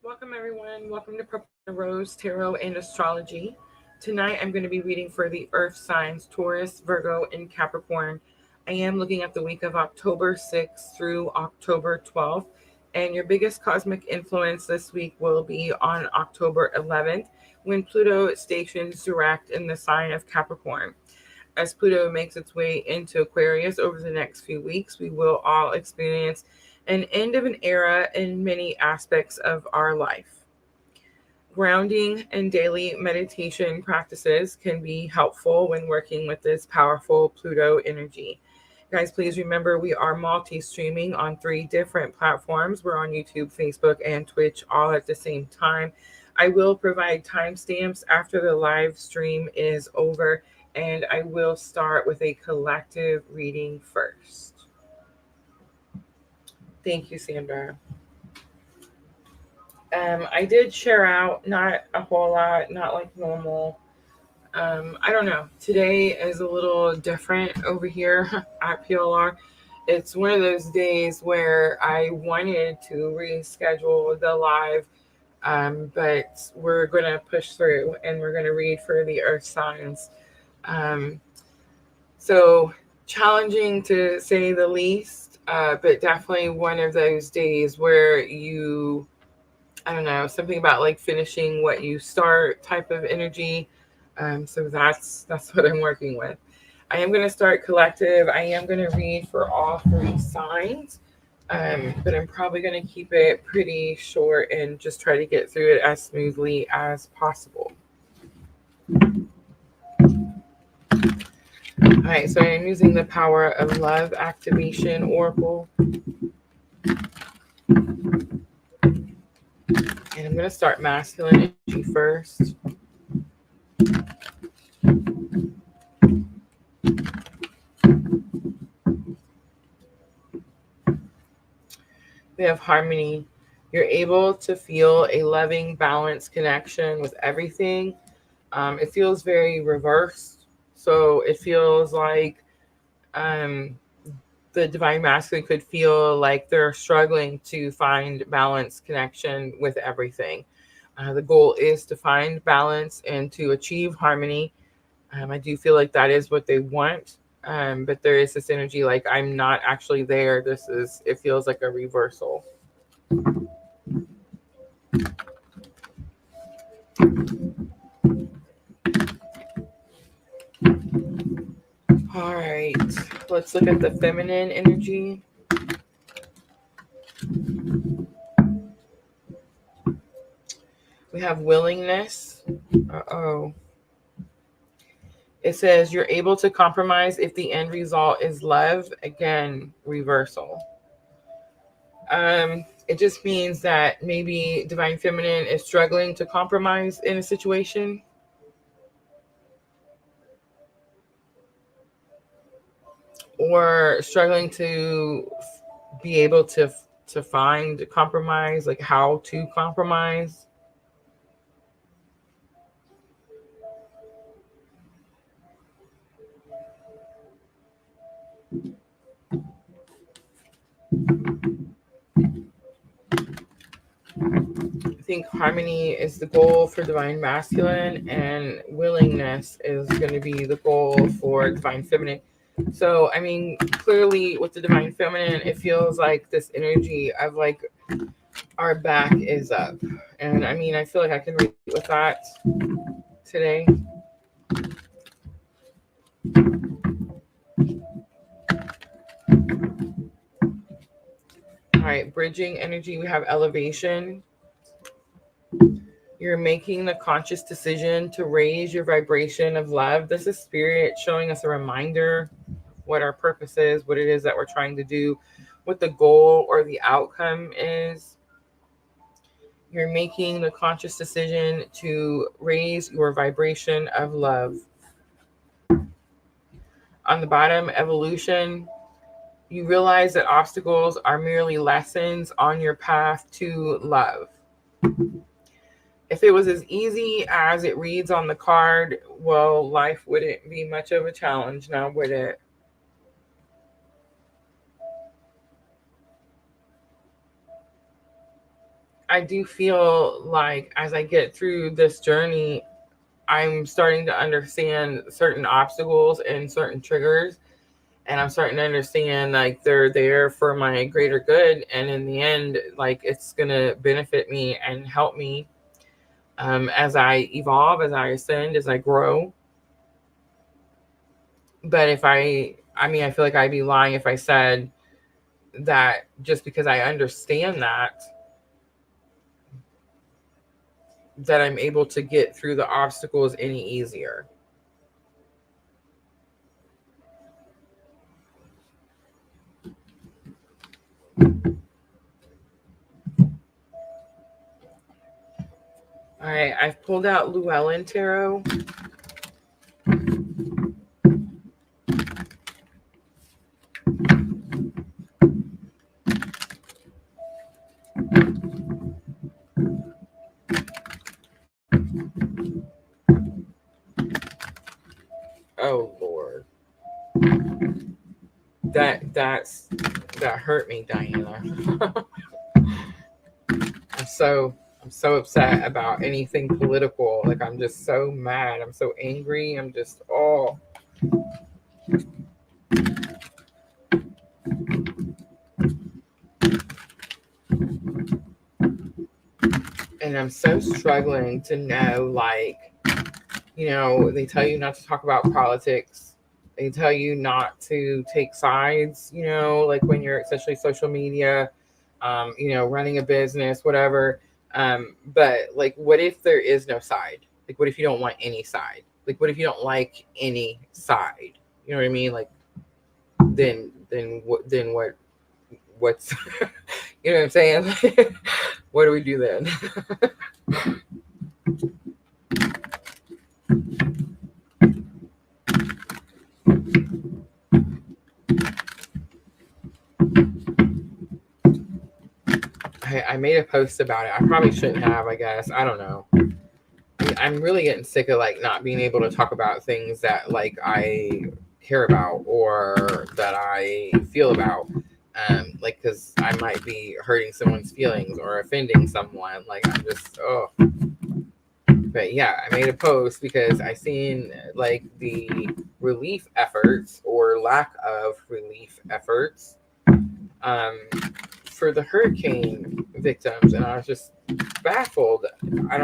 Welcome, everyone. Welcome to Purple Rose Tarot and Astrology. Tonight, I'm going to be reading for the Earth signs Taurus, Virgo, and Capricorn. I am looking at the week of October 6th through October 12th, and your biggest cosmic influence this week will be on October 11th when Pluto stations direct in the sign of Capricorn. As Pluto makes its way into Aquarius over the next few weeks, we will all experience an end of an era in many aspects of our life. Grounding and daily meditation practices can be helpful when working with this powerful Pluto energy. Guys, please remember we are multi streaming on 3 different platforms. We're on YouTube, Facebook, and Twitch all at the same time. I will provide timestamps after the live stream is over, and I will start with a collective reading first. Thank you, Sandra. I did share out, not a whole lot, not like normal. I don't know. Today is a little different over here at PLR. It's one of those days where I wanted to reschedule the live, but we're going to push through and we're going to read for the earth signs. Um, so challenging to say the least, but definitely one of those days where I don't know, something about like finishing what you start type of energy. So that's what I'm working with. I am going to start collective. I am going to read for all 3 signs, but I'm probably going to keep it pretty short and just try to get through it as smoothly as possible. All right, so I'm using the Power of Love Activation Oracle. And I'm going to start masculine energy first. We have harmony. You're able to feel a loving, balanced connection with everything. It feels very reversed. So it feels like the divine masculine could feel like they're struggling to find balance connection with everything. The goal is to find balance and to achieve harmony. I do feel like that is what they want. But there is this energy like I'm not actually there. It feels like a reversal. All right, let's look at the feminine energy. We have willingness. Uh-oh. It says you're able to compromise if the end result is love. Again, reversal. It just means that maybe divine feminine is struggling to compromise in a situation. Or struggling to be able to find compromise, like how to compromise. I think harmony is the goal for divine masculine, and willingness is going to be the goal for divine feminine. So, I mean, clearly with the divine feminine, it feels like this energy of like our back is up. And I mean, I feel like I can relate with that today. All right, bridging energy, we have elevation. You're making the conscious decision to raise your vibration of love. This is spirit showing us a reminder of what our purpose is, what it is that we're trying to do, what the goal or the outcome is. You're making the conscious decision to raise your vibration of love. On the bottom, evolution. You realize that obstacles are merely lessons on your path to love. If it was as easy as it reads on the card, well, life wouldn't be much of a challenge now, would it? I do feel like as I get through this journey, I'm starting to understand certain obstacles and certain triggers. And I'm starting to understand like they're there for my greater good. And in the end, like it's going to benefit me and help me as I evolve, as I ascend, as I grow. But I feel like I'd be lying if I said that just because I understand that I'm able to get through the obstacles any easier. All right, I've pulled out Llewellyn Tarot. Oh Lord, that hurt me, Diana. I'm so upset about anything political. Like I'm just so mad. I'm so angry. I'm just and I'm so struggling to know, like, they tell you not to talk about politics. They tell you not to take sides, like when you're especially social media, running a business, whatever. But like, what if there is no side? Like, what if you don't want any side? Like, what if you don't like any side? You know what I mean? Like, then what's, you know what I'm saying? What do we do then? I made a post about it. I probably shouldn't have, I guess. I don't know. I'm really getting sick of like not being able to talk about things that like I care about or that I feel about. Like, because I might be hurting someone's feelings or offending someone. Like, I'm just, But yeah, I made a post because I seen like the relief efforts or lack of relief efforts for the hurricane victims, and I was just baffled. I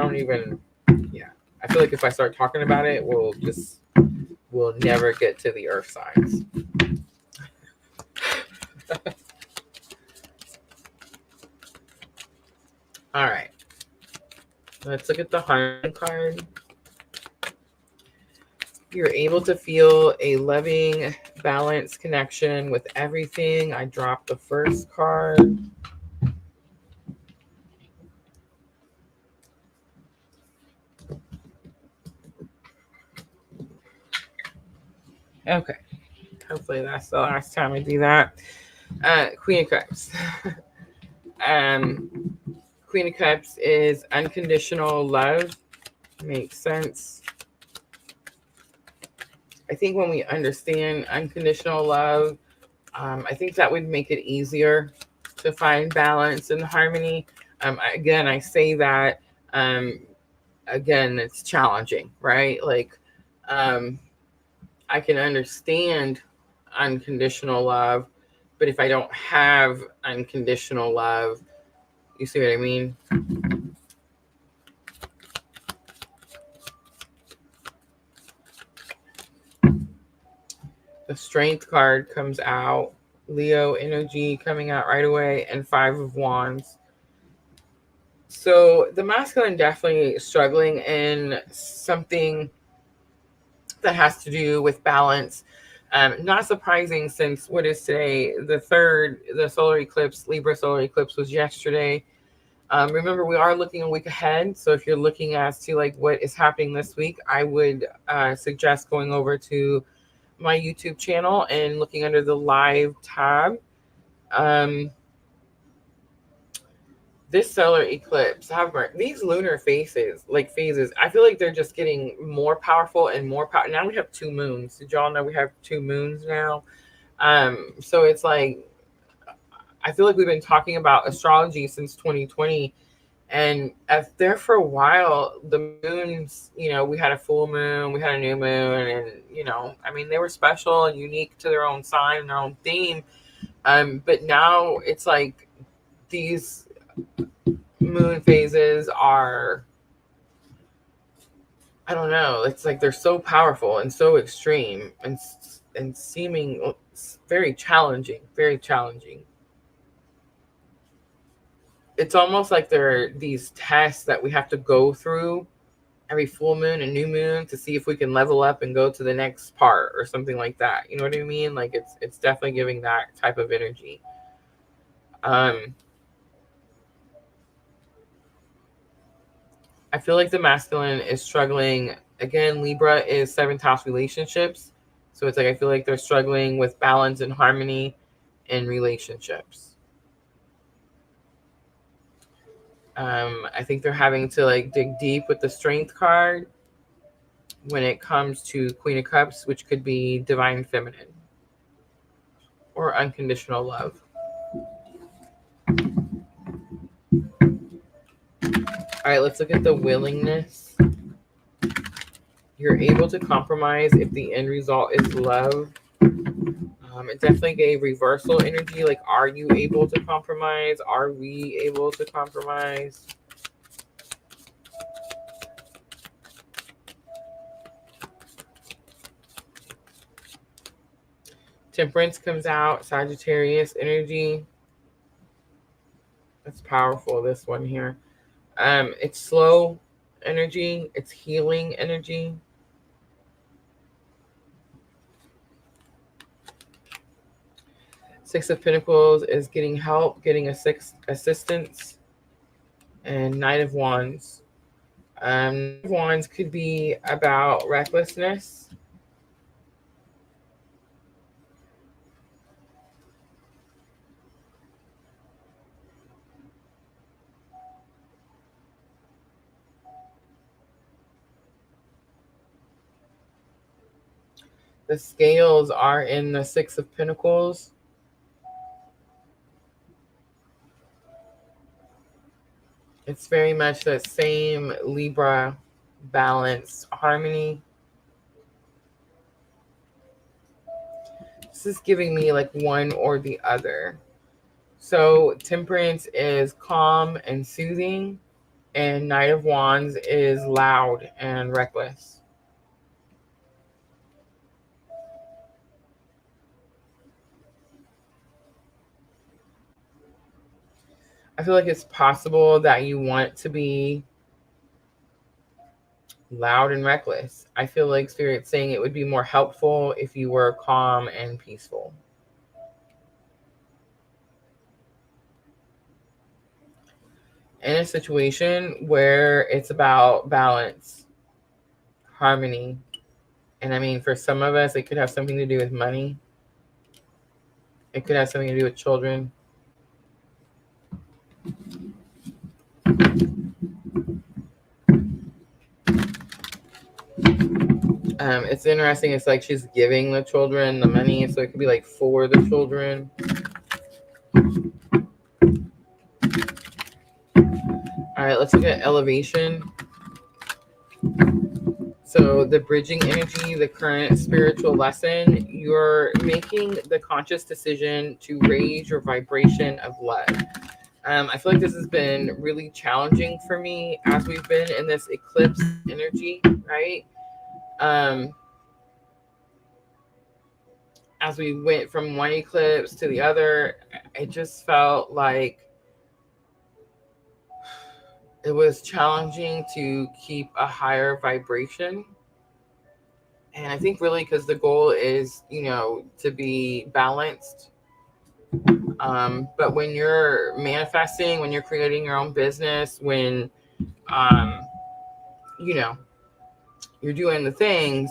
feel like if I start talking about it, we'll never get to the earth signs. All right, let's look at the Harmony card. You're able to feel a loving, balanced connection with everything. I dropped the first card. Okay. Hopefully that's the last time I do that. Queen of Cups. Queen of Cups is unconditional love. Makes sense. I think when we understand unconditional love, I think that would make it easier to find balance and harmony. Again, I say that, again, it's challenging, right? Like, I can understand unconditional love, but if I don't have unconditional love, you see what I mean? The Strength card comes out. Leo energy coming out right away, and 5 of Wands. So the masculine definitely struggling in something that has to do with balance. Not surprising, since what is today? The solar eclipse, Libra solar eclipse, was yesterday. Remember, we are looking a week ahead. So if you're looking as to like what is happening this week, I would suggest going over to my YouTube channel and looking under the live tab. This solar eclipse, however, these lunar phases, I feel like they're just getting more powerful and more powerful. Now we have 2 moons. Did y'all know we have 2 moons now? So it's like, I feel like we've been talking about astrology since 2020, And there for a while, the moons, we had a full moon, we had a new moon, and I mean, they were special and unique to their own sign and their own theme. But now it's like these moon phases are, I don't know, it's like they're so powerful and so extreme and seeming very challenging, very challenging. It's almost like there are these tests that we have to go through every full moon and new moon to see if we can level up and go to the next part or something like that. You know what I mean? Like it's definitely giving that type of energy. I feel like the masculine is struggling. Again, Libra is seventh house relationships. So it's like I feel like they're struggling with balance and harmony in relationships. I think they're having to like dig deep with the strength card when it comes to Queen of Cups, which could be divine feminine or unconditional love. All right, let's look at the willingness. You're able to compromise if the end result is love. It definitely gave reversal energy. Like, are you able to compromise? Are we able to compromise? Temperance comes out. Sagittarius energy. That's powerful, this one here. It's slow energy. It's healing energy. Six of Pentacles is getting help, getting assistance. And Knight of Wands. Knight of Wands could be about recklessness. The scales are in the Six of Pentacles. It's very much the same Libra balance, harmony. This is giving me like one or the other. So Temperance is calm and soothing, and Knight of Wands is loud and reckless. I feel like it's possible that you want to be loud and reckless. I feel like Spirit's saying it would be more helpful if you were calm and peaceful. In a situation where it's about balance, harmony, and I mean, for some of us, it could have something to do with money. It could have something to do with children. It's interesting. It's like she's giving the children the money, so it could be like for the children. All right, let's look at elevation. So the bridging energy, the current spiritual lesson, you're making the conscious decision to raise your vibration of love. I feel like this has been really challenging for me as we've been in this eclipse energy, right? As we went from one eclipse to the other, it just felt like it was challenging to keep a higher vibration. And I think really because the goal is, to be balanced. But when you're manifesting, when you're creating your own business, when, you're doing the things,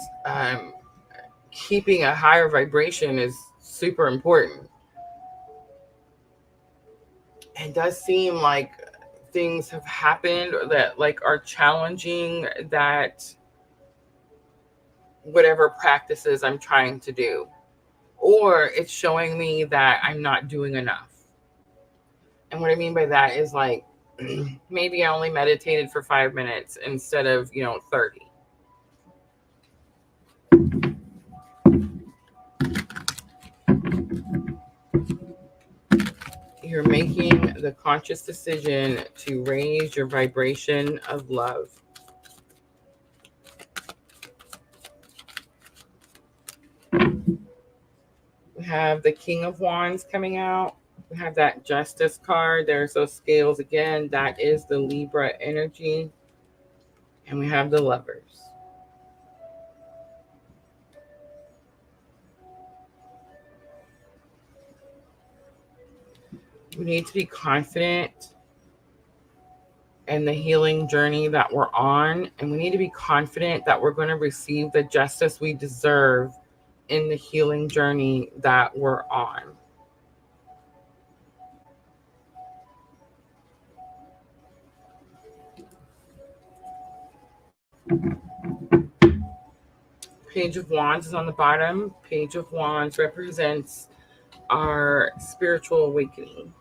keeping a higher vibration is super important. It does seem like things have happened that like are challenging that whatever practices I'm trying to do, or it's showing me that I'm not doing enough. And what I mean by that is like maybe I only meditated for 5 minutes instead of, 30. You're making the conscious decision to raise your vibration of love. We have the King of Wands coming out. We have that Justice card. There's those scales again. That is the Libra energy. And we have the Lovers. We need to be confident in the healing journey that we're on. And we need to be confident that we're going to receive the justice we deserve in the healing journey that we're on. Page of Wands is on the bottom. Page of Wands represents our spiritual awakening.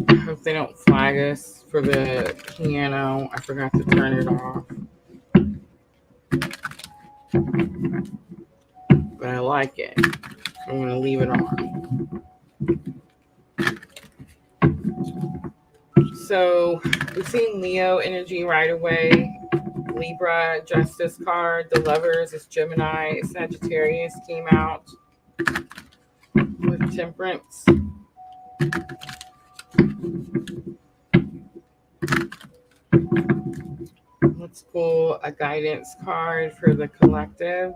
I hope they don't flag us for the piano. I forgot to turn it off. But I like it. I'm going to leave it on. So we've seen Leo energy right away. Libra, Justice card. The Lovers is Gemini. Sagittarius came out with Temperance. Let's pull a guidance card for the collective.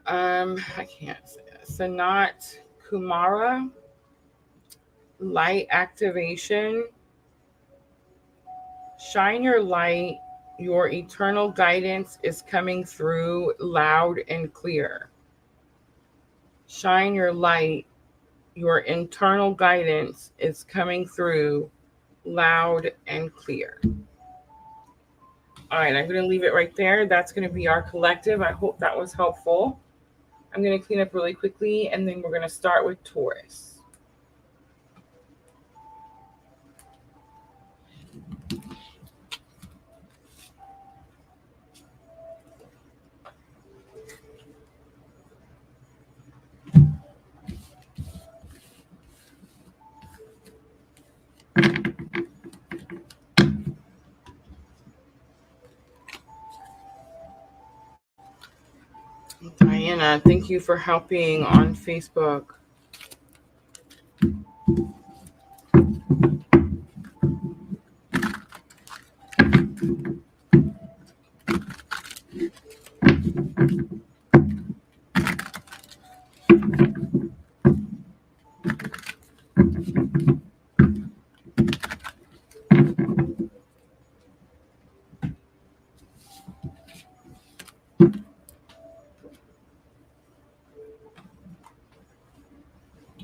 I can't say this. Sanat Kumara, light activation. Shine your light. Your eternal guidance is coming through loud and clear. Shine your light. Your internal guidance is coming through loud and clear. All right, I'm going to leave it right there. That's going to be our collective. I hope that was helpful. I'm going to clean up really quickly, and then we're going to start with Taurus. Diana, thank you for helping on Facebook.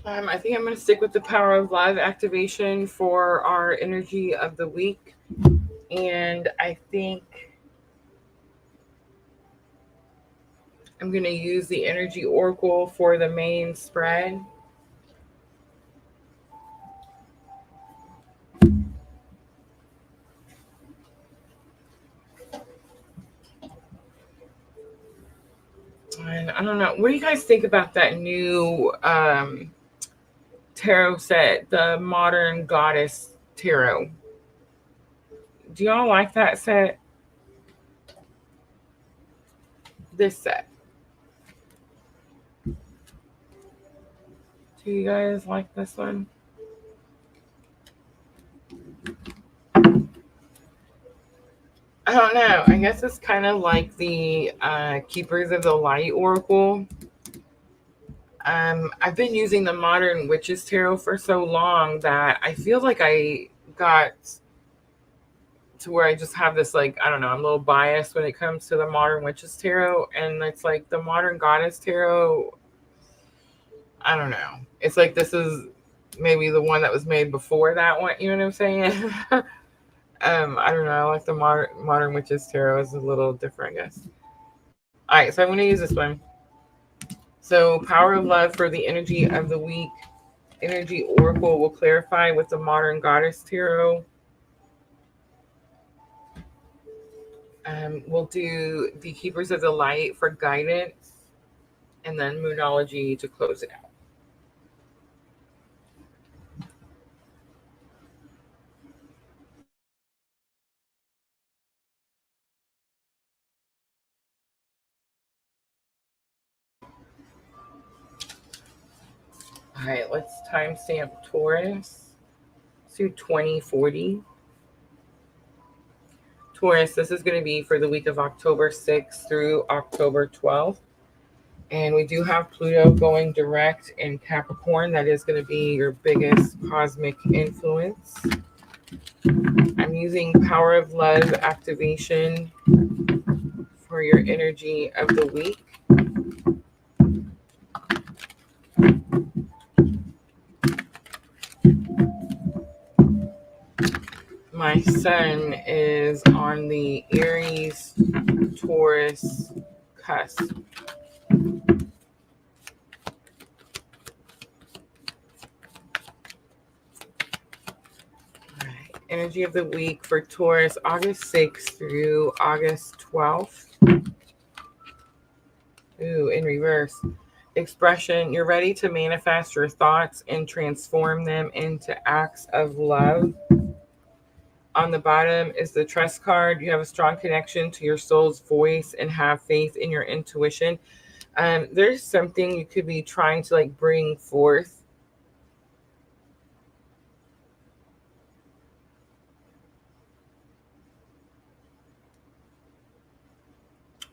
I think I'm going to stick with the Power of Love activation for our energy of the week. And I think I'm going to use the Energy Oracle for the main spread. And I don't know. What do you guys think about that new tarot set, the Modern Goddess Tarot? Do y'all like that set? This set. Do you guys like this one? I don't know. I guess it's kind of like the Keepers of the Light Oracle. I've been using the Modern Witches Tarot for so long that I feel like I got to where I just have this, like, I don't know, I'm a little biased when it comes to the Modern Witches Tarot. And it's like the Modern Goddess Tarot, I don't know. It's like this is maybe the one that was made before that one. You know what I'm saying? I don't know. I like the modern witches tarot is a little different, I guess. All right, so I'm going to use this one. So, power of love for the energy of the week. Energy oracle will clarify with the modern goddess tarot. We'll do the keepers of the light for guidance, and then moonology to close it out. All right, let's timestamp Taurus to 2040. Taurus, this is going to be for the week of October 6th through October 12th. And we do have Pluto going direct in Capricorn. That is going to be your biggest cosmic influence. I'm using Power of Love activation for your energy of the week. My sun is on the Aries Taurus cusp. Energy of the week for Taurus, August 6th through August 12th. Ooh, in reverse. Expression, you're ready to manifest your thoughts and transform them into acts of love. On the bottom is the trust card. You have a strong connection to your soul's voice and have faith in your intuition. There's something you could be trying to like bring forth.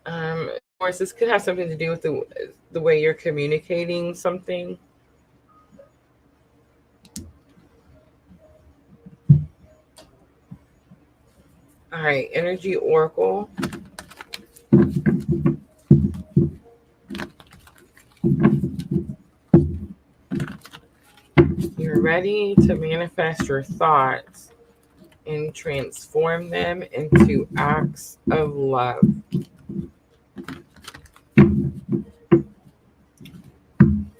Of course, this could have something to do with the way you're communicating something. All right, Energy Oracle. You're ready to manifest your thoughts and transform them into acts of love.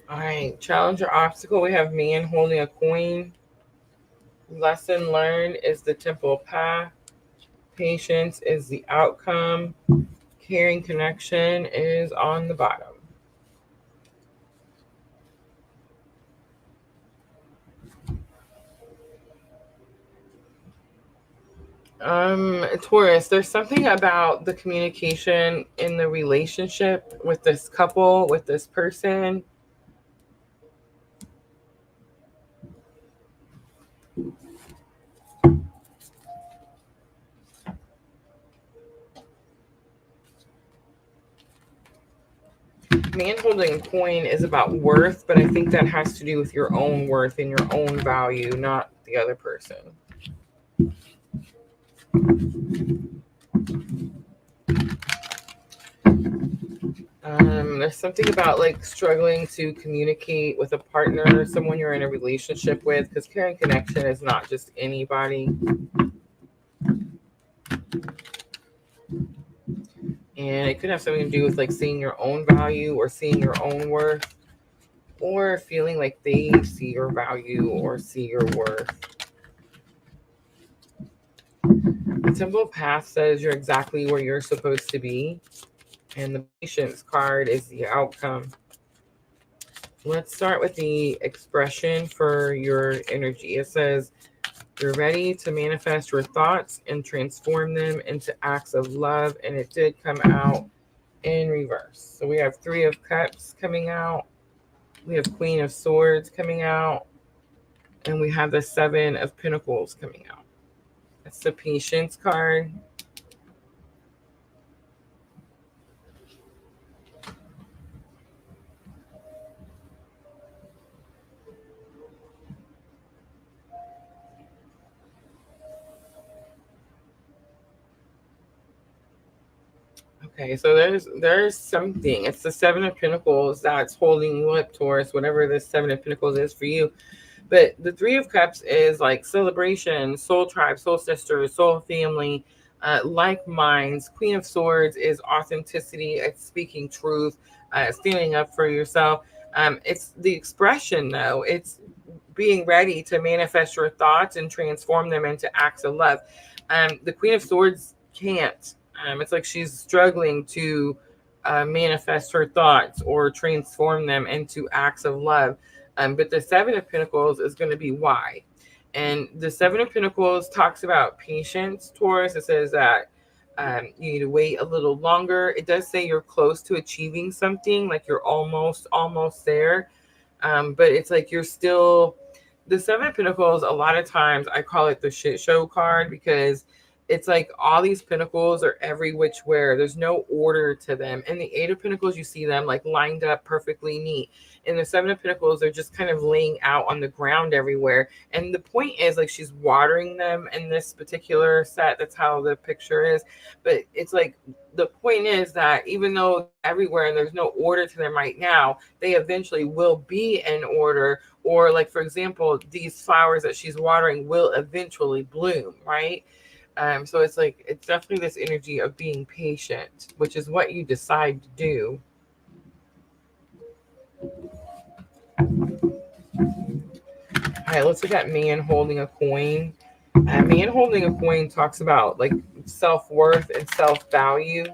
All right, challenge or obstacle. We have man holding a coin. Lesson learned is the temple path. Patience is the outcome. Caring connection is on the bottom. Taurus, there's something about the communication in the relationship with this couple, with this person. Man holding a coin is about worth, but I think that has to do with your own worth and your own value, not the other person. There's something about like struggling to communicate with a partner, someone you're in a relationship with, because caring connection is not just anybody. And it could have something to do with like seeing your own value or seeing your own worth, or feeling like they see your value or see your worth. The temple path says you're exactly where you're supposed to be. And the patience card is the outcome. Let's start with the expression for your energy. It says, you're ready to manifest your thoughts and transform them into acts of love. And it did come out in reverse. So we have 3 of Cups coming out. We have Queen of Swords coming out. And we have the 7 of Pentacles coming out. That's the patience card. Okay, so there's something. It's the 7 of Pentacles that's holding you up, Taurus, whatever the 7 of Pentacles is for you. But the Three of Cups is like celebration, soul tribe, soul sisters, soul family, like minds. Queen of Swords is authenticity, it's speaking truth, standing up for yourself. It's the expression, though. It's being ready to manifest your thoughts and transform them into acts of love. The Queen of Swords can't. It's like she's struggling to manifest her thoughts or transform them into acts of love. But the Seven of Pentacles is going to be why. And the Seven of Pentacles talks about patience, Taurus. It says that you need to wait a little longer. It does say you're close to achieving something, like you're almost there. But it's like you're still, the Seven of Pentacles, a lot of times I call it the shit show card, because it's like all these pentacles are every which where. There's no order to them. And the Eight of Pentacles, you see them like lined up perfectly neat. And the Seven of Pentacles, they're just kind of laying out on the ground everywhere. And the point is, like, she's watering them in this particular set. That's how the picture is. But it's like, the point is that even though everywhere and there's no order to them right now, they eventually will be in order. Or like, for example, these flowers that she's watering will eventually bloom, right? So it's like, it's definitely this energy of being patient, which is what you decide to do. All right, let's look at man holding a coin. Man holding a coin talks about like self-worth and self-value.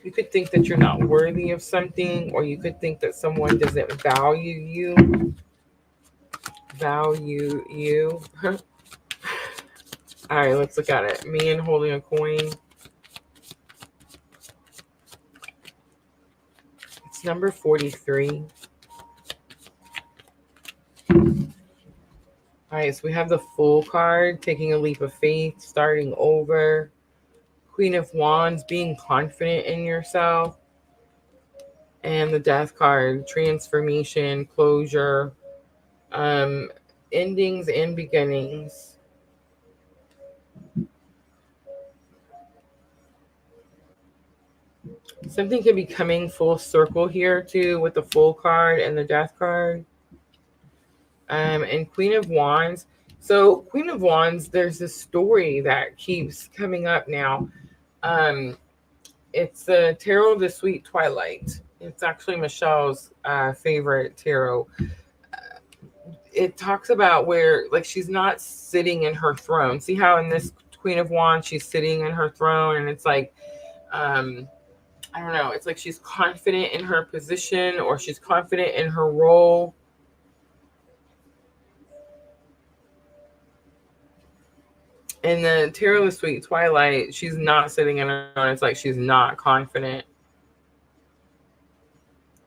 You could think that you're not worthy of something, or you could think that someone doesn't value you. All right, let's look at it. Man holding a coin. It's number 43. All right, so we have the Fool card, taking a leap of faith, starting over. Queen of Wands, being confident in yourself. And the Death card, transformation, closure, endings and beginnings. Something could be coming full circle here too with the Fool card and the Death card. And Queen of Wands. So Queen of Wands, there's this story that keeps coming up now. It's the Tarot of the Sweet Twilight. It's actually Michelle's favorite tarot. It talks about where, like, she's not sitting in her throne. See how in this Queen of Wands, she's sitting in her throne, and it's like, I don't know, it's like she's confident in her position, or she's confident in her role. In the Tarot of the Sweet Twilight, she's not sitting in her throne. It's like she's not confident.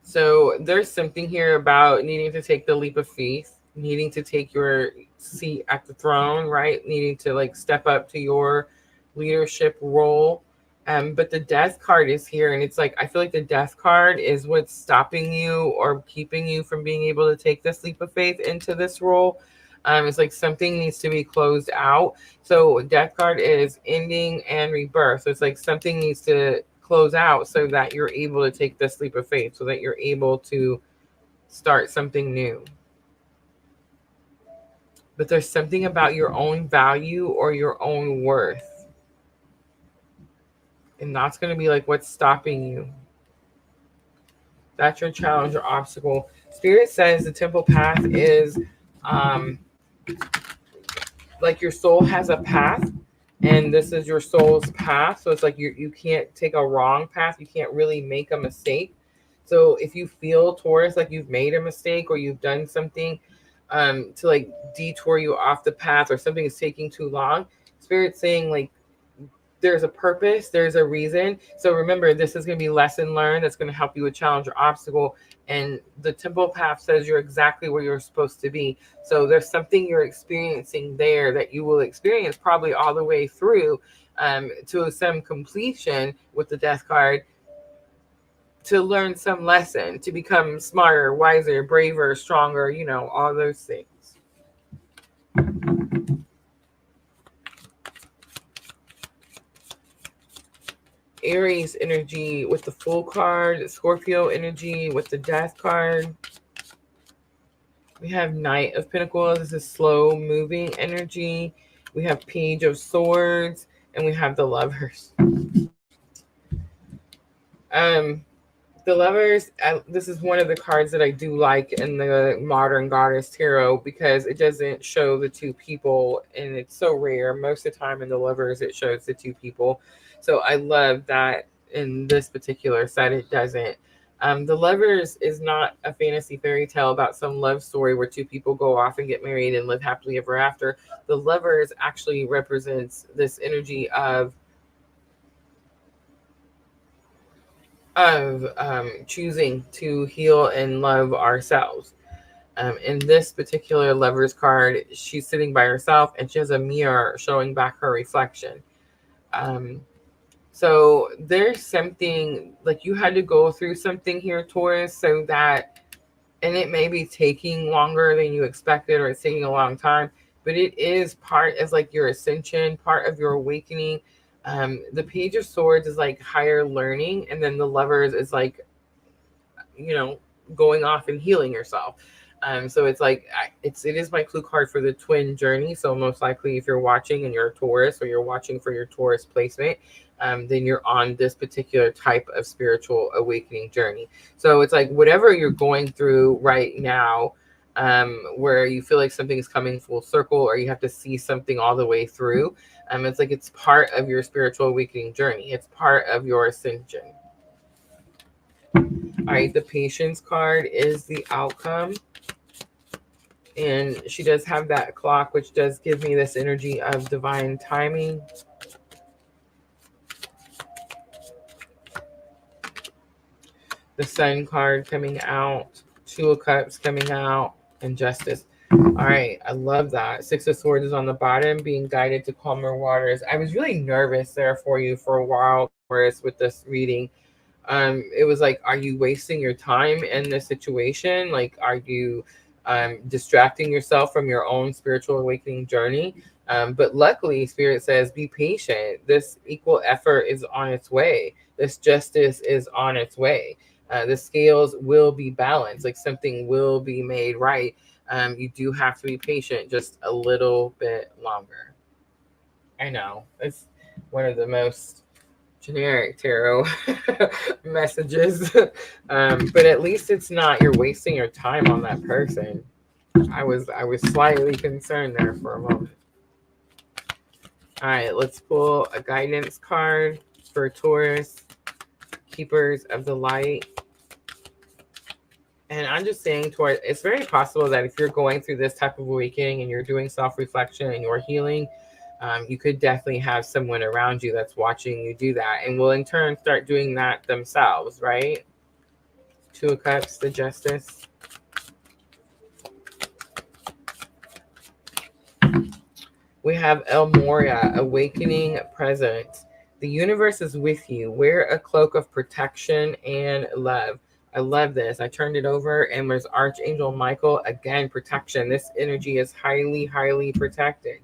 So there's something here about needing to take the leap of faith, needing to take your seat at the throne, right? Needing to like step up to your leadership role. But the Death card is here, and it's like, I feel like the Death card is what's stopping you or keeping you from being able to take this leap of faith into this role. It's like something needs to be closed out. So Death card is ending and rebirth. So it's like something needs to close out so that you're able to take this leap of faith, so that you're able to start something new. But there's something about your own value or your own worth. And that's going to be like what's stopping you. That's your challenge or obstacle. Spirit says the temple path is like your soul has a path, and this is your soul's path. So it's like you can't take a wrong path. You can't really make a mistake. So if you feel, Taurus, like you've made a mistake or you've done something to like detour you off the path, or something is taking too long, Spirit's saying like there's a purpose, there's a reason. So remember, this is going to be lesson learned. That's going to help you with challenge or obstacle. And the temple path says you're exactly where you're supposed to be. So there's something you're experiencing there that you will experience probably all the way through to some completion with the Death card, to learn some lesson, to become smarter, wiser, braver, stronger, you know, all those things. Aries energy with the Fool card, Scorpio energy with the Death card. We have Knight of Pentacles. This is slow moving energy. We have Page of Swords, and we have the Lovers. The Lovers, this is one of the cards that I do like in the Modern Goddess Tarot because it doesn't show the two people, and it's so rare. Most of the time in the Lovers, it shows the two people. So I love that in this particular set, it doesn't. The Lovers is not a fantasy fairy tale about some love story where two people go off and get married and live happily ever after. The Lovers actually represents this energy of choosing to heal and love ourselves. In this particular Lover's card, she's sitting by herself and she has a mirror showing back her reflection. Um, so there's something like you had to go through something here, Taurus, so that, and it may be taking longer than you expected or it's taking a long time, but it is part as like your ascension, part of your awakening. The Page of Swords is like higher learning, and then the Lovers is like, you know, going off and healing yourself. So it's like it is my clue card for the twin journey. So most likely, if you're watching and you're a Taurus or you're watching for your Taurus placement, then you're on this particular type of spiritual awakening journey. So it's like whatever you're going through right now, where you feel like something is coming full circle or you have to see something all the way through. It's like it's part of your spiritual awakening journey. It's part of your ascension. All right, the Patience card is the outcome. And she does have that clock, which does give me this energy of divine timing. The Sun card coming out, Two of Cups coming out, and Justice. All right, I love that. Six of Swords is on the bottom, being guided to calmer waters. I was really nervous there for you for a while, Taurus, with this reading. It was like, are you wasting your time in this situation? Like, are you distracting yourself from your own spiritual awakening journey? But luckily, Spirit says, be patient. This equal effort is on its way. This justice is on its way. The scales will be balanced, like something will be made right. You do have to be patient just a little bit longer. I know. It's one of the most generic tarot messages. But at least it's not you're wasting your time on that person. I was slightly concerned there for a moment. All right, let's pull a guidance card for Taurus, Keepers of the Light. And I'm just saying, Taurus, it's very possible that if you're going through this type of awakening and you're doing self-reflection and you're healing, you could definitely have someone around you that's watching you do that and will in turn start doing that themselves, right? Two of Cups, the Justice. We have El Moria, Awakening Present. The universe is with you. Wear a cloak of protection and love. I love this. I turned it over and there's Archangel Michael. Again, protection. This energy is highly, highly protected.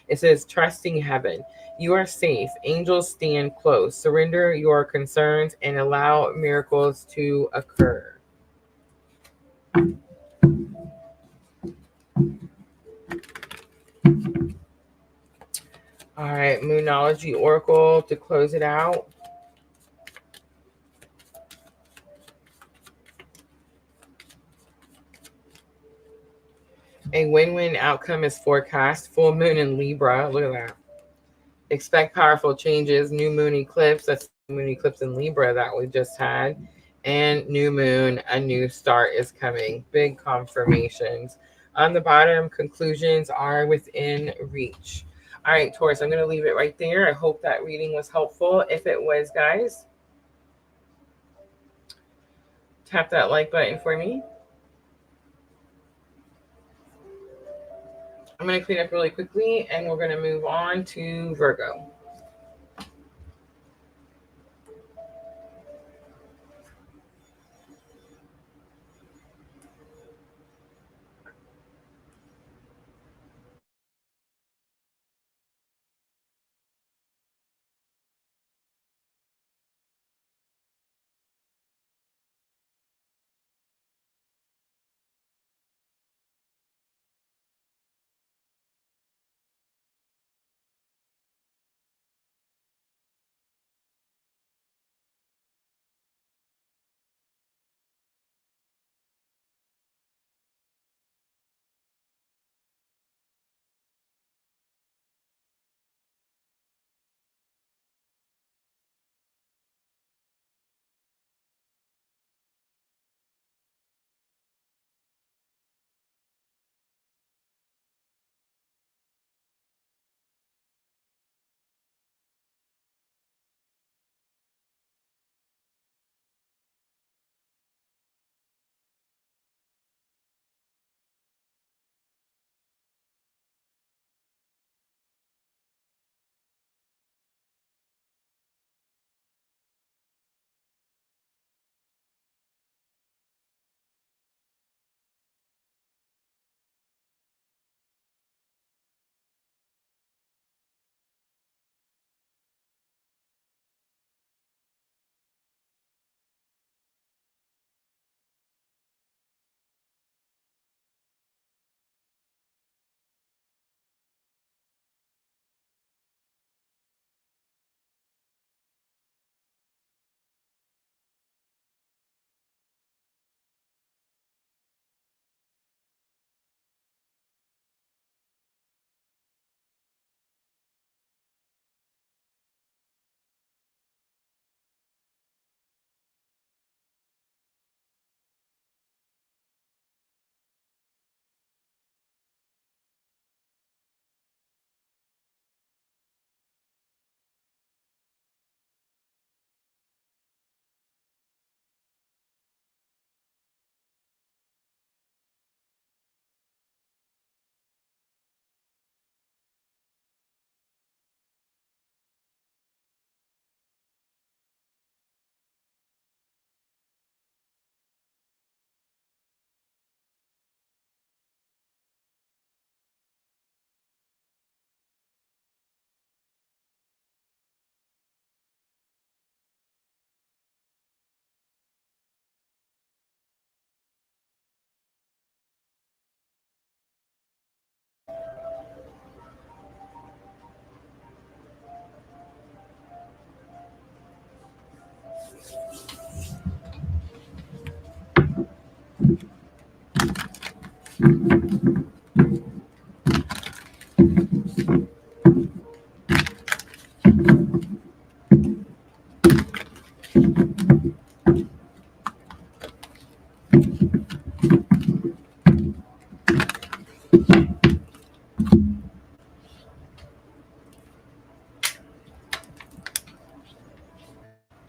It says, trusting heaven. You are safe. Angels stand close. Surrender your concerns and allow miracles to occur. All right, Moonology Oracle to close it out. A win-win outcome is forecast. Full moon in Libra. Look at that. Expect powerful changes. New moon eclipse. That's the moon eclipse in Libra that we just had. And new moon, a new start is coming. Big confirmations. On the bottom, conclusions are within reach. All right, Taurus, I'm going to leave it right there. I hope that reading was helpful. If it was, guys, tap that like button for me. I'm going to clean up really quickly, and we're going to move on to Virgo.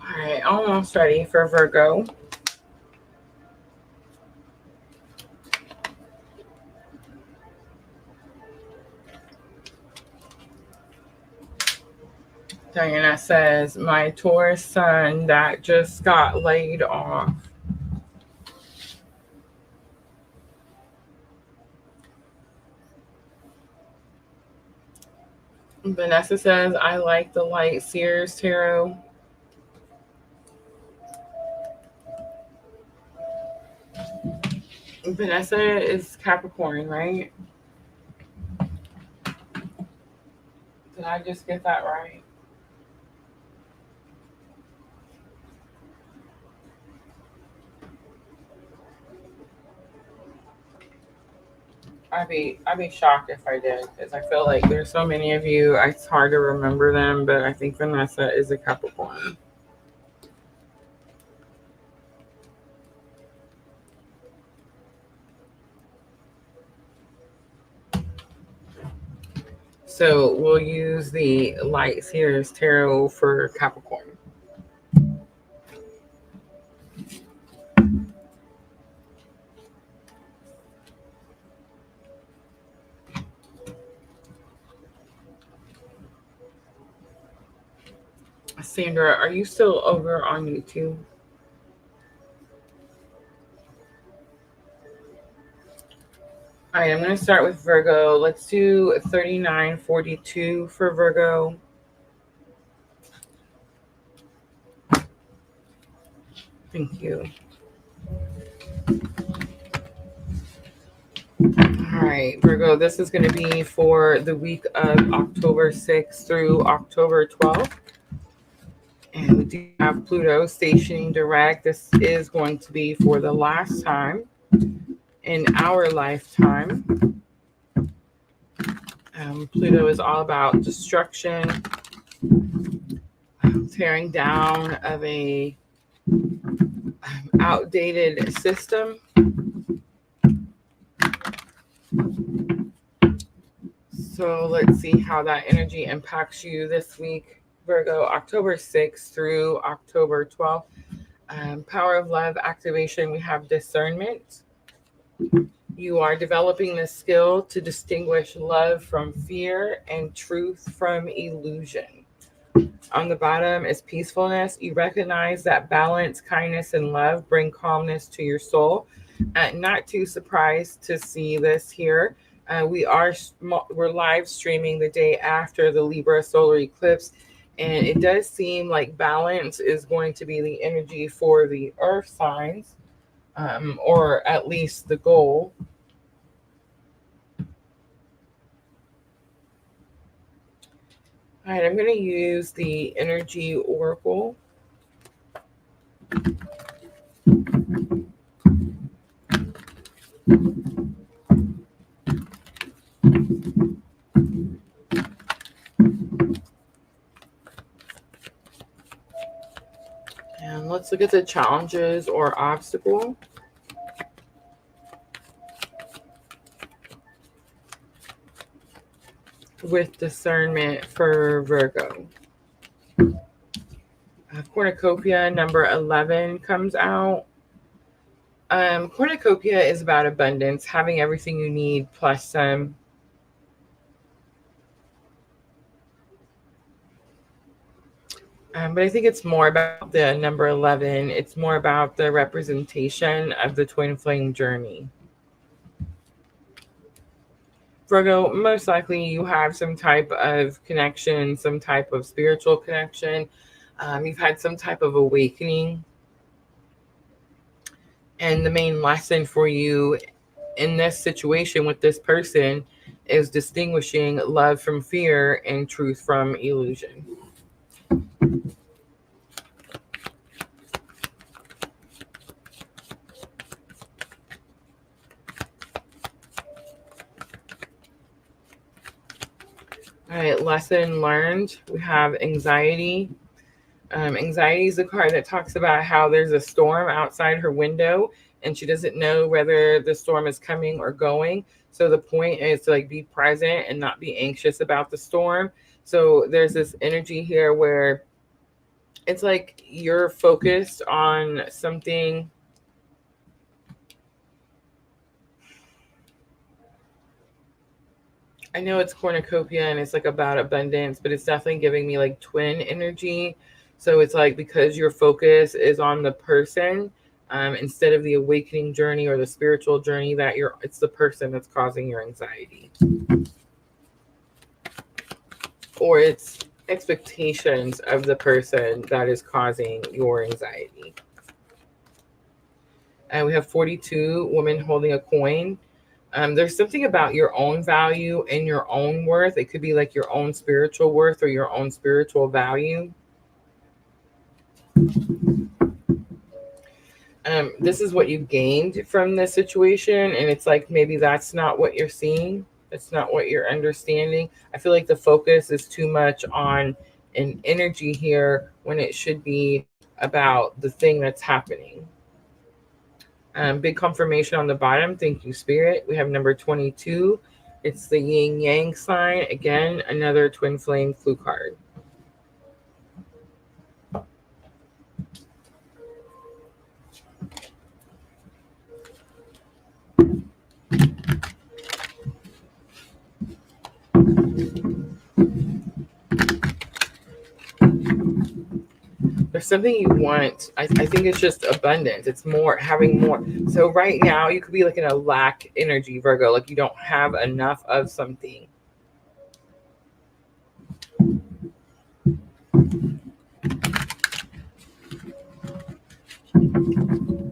All right, almost ready for Virgo. Diana says, my Taurus sun that just got laid off. Vanessa says, I like the light Sears Tarot. Vanessa is Capricorn, right? Did I just get that right? I'd be shocked if I did, because I feel like there's so many of you. It's hard to remember them, but I think Vanessa is a Capricorn. So we'll use the light Sears Tarot for Capricorn. Sandra, are you still over on YouTube? All right, I'm going to start with Virgo. Let's do 3942 for Virgo. Thank you. All right, Virgo, this is going to be for the week of October 6th through October 12th. And we do have Pluto stationing direct. This is going to be for the last time in our lifetime. Pluto is all about destruction, tearing down of a outdated system. So let's see how that energy impacts you this week, Virgo, October 6th through October 12th. Power of love activation, we have discernment. You are developing the skill to distinguish love from fear and truth from illusion. On the bottom is peacefulness. You recognize that balance, kindness, and love bring calmness to your soul. Not too surprised to see this here. We're live streaming the day after the Libra solar eclipse, and it does seem like balance is going to be the energy for the earth signs, or at least the goal. All right, I'm going to use the energy oracle. And let's look at the challenges or obstacle. With discernment for Virgo. Cornucopia number 11 comes out. Cornucopia is about abundance, having everything you need plus some. But I think it's more about the number 11. It's more about the representation of the twin flame journey. Virgo, most likely you have some type of connection, some type of spiritual connection. You've had some type of awakening. And the main lesson for you in this situation with this person is distinguishing love from fear and truth from illusion. All right, lesson learned. We have anxiety. Anxiety is a card that talks about how there's a storm outside her window and she doesn't know whether the storm is coming or going. So the point is to like be present and not be anxious about the storm. So there's this energy here where it's like you're focused on something. I know it's cornucopia and it's like about abundance, but it's definitely giving me like twin energy. So it's like because your focus is on the person, instead of the awakening journey or the spiritual journey it's the person that's causing your anxiety. Or it's expectations of the person that is causing your anxiety. And we have 42, woman holding a coin. There's something about your own value and your own worth. It could be like your own spiritual worth or your own spiritual value. This is what you gained from this situation. And it's like maybe that's not what you're seeing. That's not what you're understanding. I feel like the focus is too much on an energy here when it should be about the thing that's happening. Big confirmation on the bottom. Thank you, Spirit. We have number 22. It's the yin yang sign. Again, another twin flame flu card. There's something you want. I think it's just abundance. It's more having more. So right now you could be like in a lack energy, Virgo, like you don't have enough of something.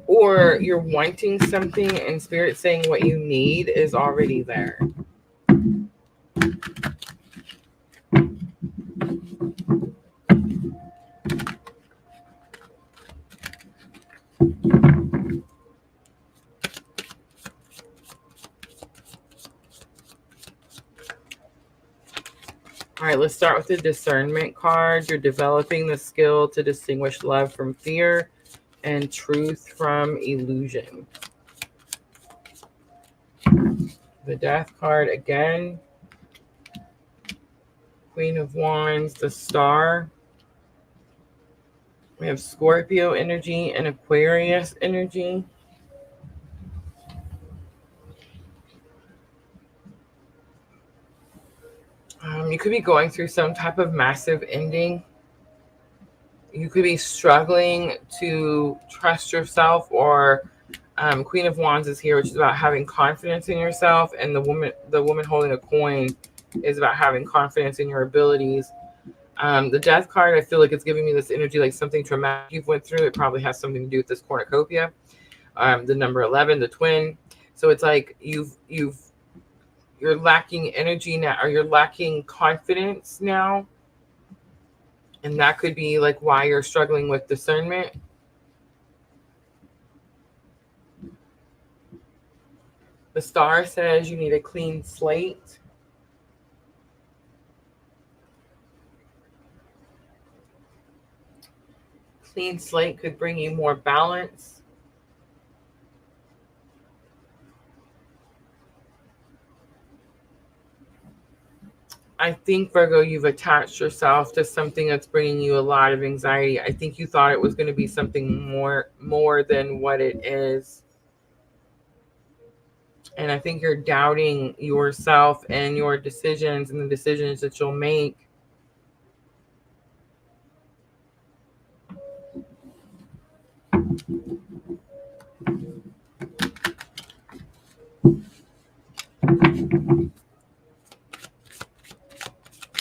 Or you're wanting something and Spirit saying what you need is already there. All right, let's start with the discernment card. You're developing the skill to distinguish love from fear and truth from illusion. The Death card again. Queen of Wands, the Star. We have Scorpio energy and Aquarius energy. You could be going through some type of massive ending. You could be struggling to trust yourself, or Queen of Wands is here, which is about having confidence in yourself, and the woman holding a coin is about having confidence in your abilities. The Death card, I feel like it's giving me this energy like something traumatic you've went through. It probably has something to do with this cornucopia. The number 11, the twin. So it's like you're lacking energy now, or you're lacking confidence now. And that could be like why you're struggling with discernment. The Star says you need a clean slate. Clean slate could bring you more balance. I think, Virgo, you've attached yourself to something that's bringing you a lot of anxiety. I think you thought it was going to be something more than what it is. And I think you're doubting yourself and your decisions and the decisions that you'll make.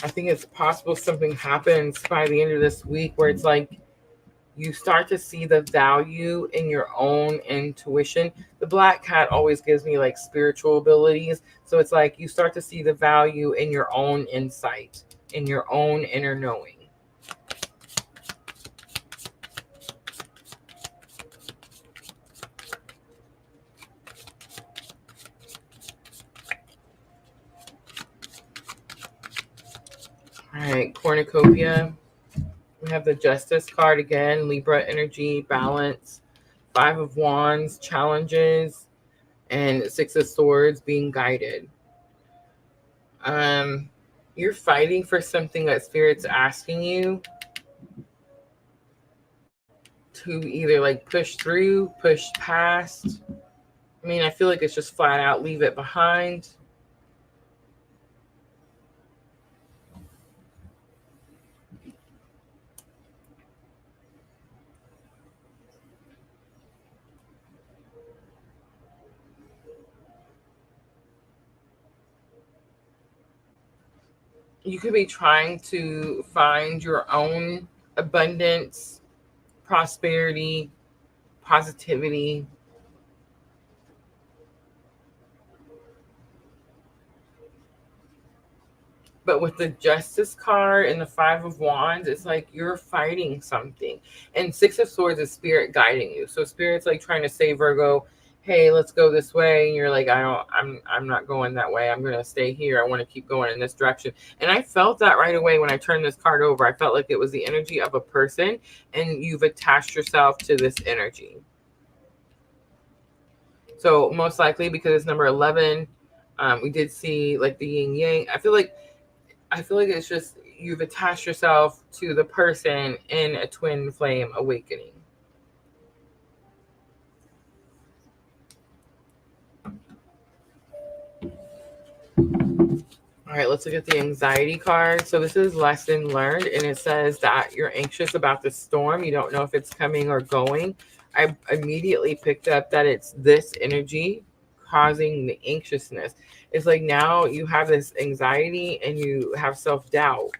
I think it's possible something happens by the end of this week where it's like you start to see the value in your own intuition. The Black Cat always gives me like spiritual abilities. So it's like you start to see the value in your own insight, in your own inner knowing. right, cornucopia. We have the Justice card again, Libra energy, balance, Five of Wands, challenges, and Six of Swords, being guided. You're fighting for something that Spirit's asking you to either like push through, push past. I mean, I feel like it's just flat out leave it behind. You could be trying to find your own abundance, prosperity, positivity. But with the Justice card and the Five of Wands, it's like you're fighting something. And Six of Swords is Spirit guiding you. So Spirit's like trying to say, Virgo, hey, let's go this way. And you're like, I'm not going that way. I'm gonna stay here. I want to keep going in this direction. And I felt that right away when I turned this card over. I felt like it was the energy of a person, and you've attached yourself to this energy. So most likely because it's number 11, we did see like the yin yang. I feel like it's just you've attached yourself to the person in a twin flame awakening. All right, let's look at the anxiety card. So this is lesson learned, and it says that you're anxious about the storm. You don't know if it's coming or going. I immediately picked up that it's this energy causing the anxiousness. It's like now you have this anxiety and you have self-doubt.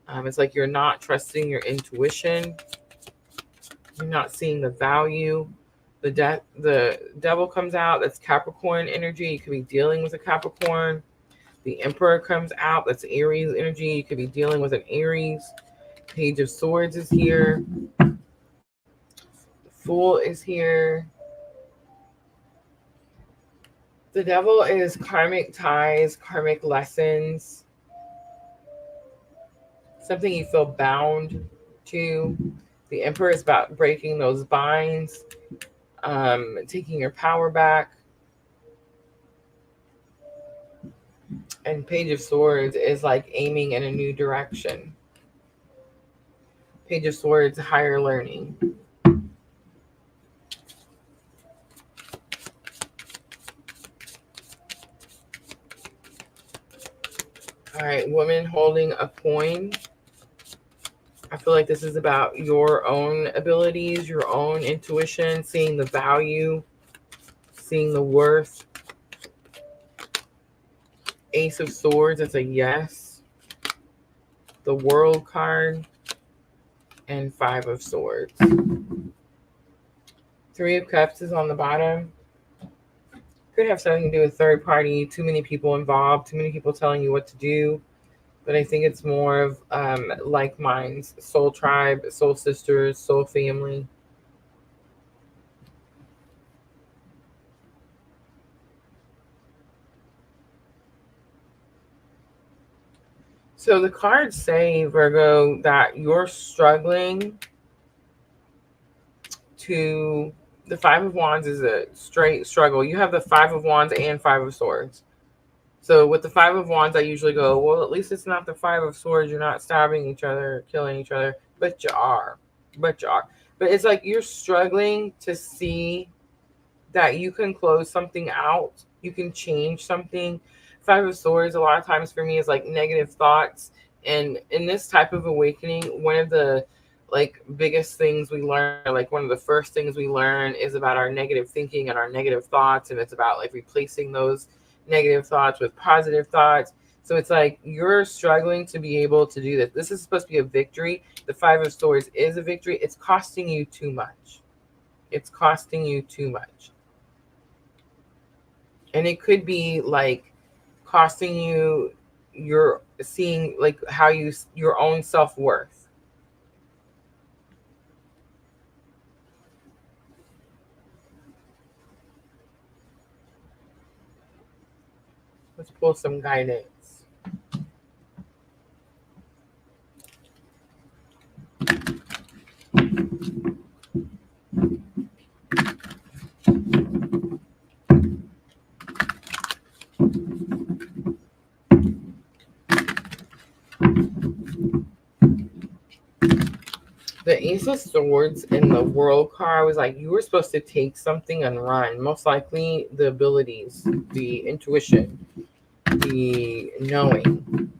It's like you're not trusting your intuition. You're not seeing the value. The devil comes out. That's Capricorn energy. You could be dealing with a Capricorn. The Emperor comes out. That's Aries energy. You could be dealing with an Aries. Page of Swords is here. The Fool is here. The Devil is karmic ties, karmic lessons. Something you feel bound to. The Emperor is about breaking those binds, taking your power back. And Page of Swords is like aiming in a new direction. Page of Swords, higher learning. All right, woman holding a coin. I feel like this is about your own abilities, your own intuition, seeing the value, seeing the worth. Ace of Swords, that's a yes. The World card. And Five of Swords. Three of Cups is on the bottom. Could have something to do with third party, too many people involved, too many people telling you what to do. But I think it's more of like minds, soul tribe, soul sisters, soul family. So the cards say, Virgo, that you're struggling to... The Five of Wands is a straight struggle. You have the Five of Wands and Five of Swords. So with the Five of Wands, I usually go, well, at least it's not the Five of Swords. You're not stabbing each other, or killing each other, but you are. But it's like you're struggling to see that you can close something out. You can change something. Five of Swords, a lot of times for me, is like negative thoughts. And in this type of awakening, one of the like biggest things we learn, like one of the first things we learn is about our negative thinking and our negative thoughts. And it's about like replacing those negative thoughts with positive thoughts. So it's like you're struggling to be able to do this. This is supposed to be a victory. The Five of Swords is a victory. It's costing you too much. It's costing you too much. And it could be like costing you your seeing like how you your own self-worth. Let's pull some guidance. The Ace of Swords in the World card was like you were supposed to take something and run. Most likely the abilities, the intuition, the knowing.